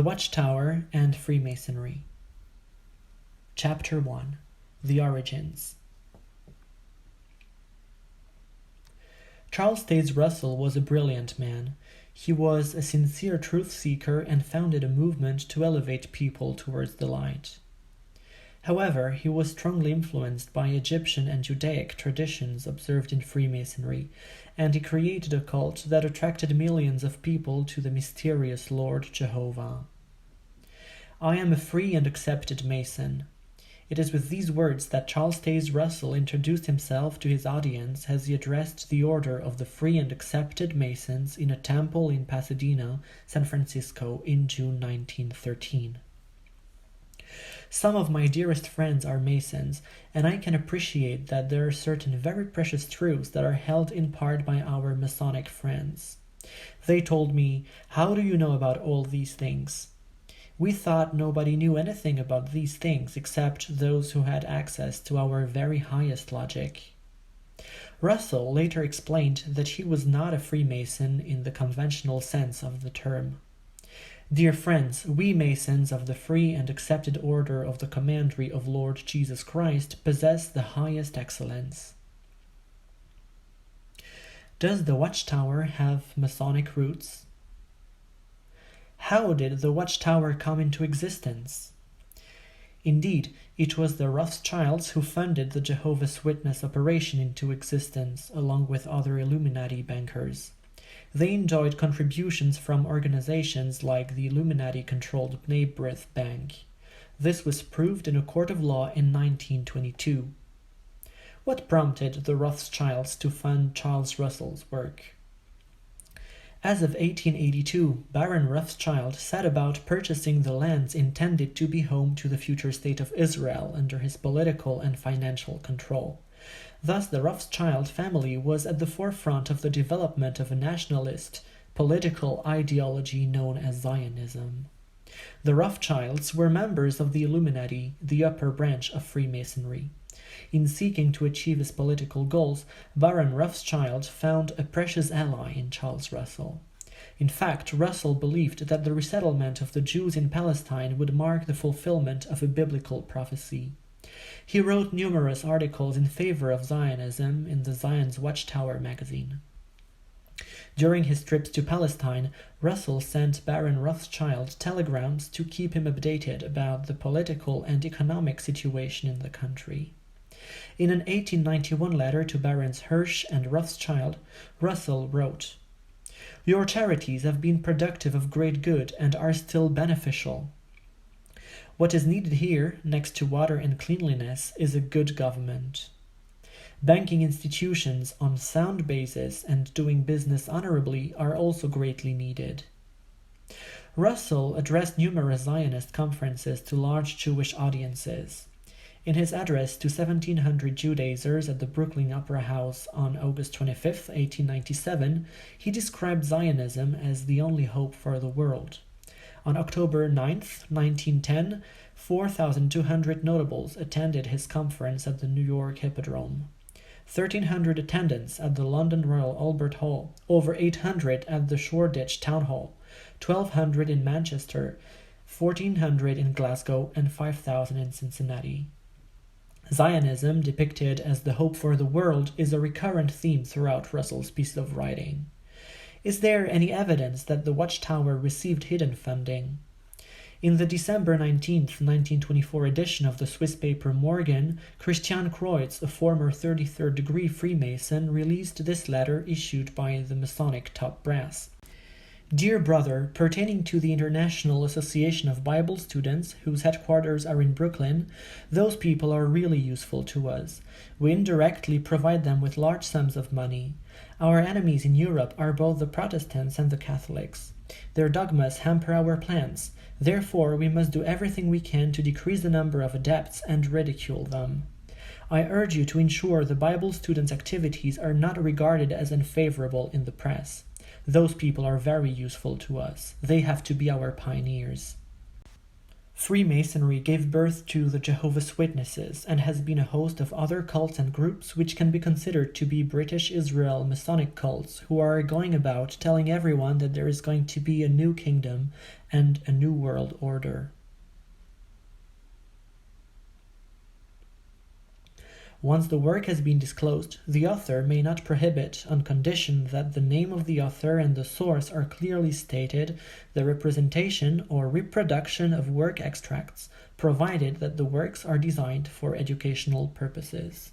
Watchtower and Freemasonry. Chapter 1. The Origins. Charles Taze Russell was a brilliant man. He was a sincere truth-seeker and founded a movement to elevate people towards the light. However, he was strongly influenced by Egyptian and Judaic traditions observed in Freemasonry, and he created a cult that attracted millions of people to the mysterious Lord Jehovah. I am a free and accepted Mason. It is with these words that Charles Taze Russell introduced himself to his audience as he addressed the Order of the Free and Accepted Masons in a temple in Pasadena, San Francisco, in June 1913. Some of my dearest friends are Masons, and I can appreciate that there are certain very precious truths that are held in part by our Masonic friends. They told me, "How do you know about all these things?" We thought nobody knew anything about these things except those who had access to our very highest logic. Russell later explained that he was not a Freemason in the conventional sense of the term. Dear friends, we Masons of the Free and Accepted Order of the Commandery of Lord Jesus Christ possess the highest excellence. Does the Watchtower have Masonic roots? How did the Watchtower come into existence? Indeed, it was the Rothschilds who funded the Jehovah's Witness operation into existence, along with other Illuminati bankers. They enjoyed contributions from organizations like the Illuminati-controlled B'nai Bank. This was proved in a court of law in 1922. What prompted the Rothschilds to fund Charles Russell's work? As of 1882, Baron Rothschild set about purchasing the lands intended to be home to the future state of Israel under his political and financial control. Thus, the Rothschild family was at the forefront of the development of a nationalist political ideology known as Zionism. The Rothschilds were members of the Illuminati, the upper branch of Freemasonry. In seeking to achieve his political goals, Baron Rothschild found a precious ally in Charles Russell. In fact, Russell believed that the resettlement of the Jews in Palestine would mark the fulfillment of a biblical prophecy. He wrote numerous articles in favor of Zionism in the Zion's Watchtower magazine. During his trips to Palestine, Russell sent Baron Rothschild telegrams to keep him updated about the political and economic situation in the country. In an 1891 letter to Barons Hirsch and Rothschild, Russell wrote, "Your charities have been productive of great good and are still beneficial. What is needed here, next to water and cleanliness, is a good government. Banking institutions on sound basis and doing business honorably are also greatly needed." Russell addressed numerous Zionist conferences to large Jewish audiences. In his address to 1,700 Judaizers at the Brooklyn Opera House on August 25, 1897, he described Zionism as the only hope for the world. On October 9, 1910, 4,200 notables attended his conference at the New York Hippodrome. 1,300 attendants at the London Royal Albert Hall, over 800 at the Shoreditch Town Hall, 1,200 in Manchester, 1,400 in Glasgow, and 5,000 in Cincinnati. Zionism, depicted as the hope for the world, is a recurrent theme throughout Russell's piece of writing. Is there any evidence that the Watchtower received hidden funding? In the December 19, 1924 edition of the Swiss paper Morgen, Christian Kreutz, a former 33rd-degree Freemason, released this letter issued by the Masonic top brass. "Dear brother, pertaining to the International Association of Bible Students, whose headquarters are in Brooklyn, those people are really useful to us. We indirectly provide them with large sums of money. Our enemies in Europe are both the Protestants and the Catholics. Their dogmas hamper our plans. Therefore, we must do everything we can to decrease the number of adepts and ridicule them. I urge you to ensure the Bible students' activities are not regarded as unfavorable in the press. Those people are very useful to us. They have to be our pioneers." Freemasonry gave birth to the Jehovah's Witnesses and has been a host of other cults and groups which can be considered to be British Israel Masonic cults who are going about telling everyone that there is going to be a new kingdom and a new world order. Once the work has been disclosed, the author may not prohibit, on condition that the name of the author and the source are clearly stated, the representation or reproduction of work extracts, provided that the works are designed for educational purposes.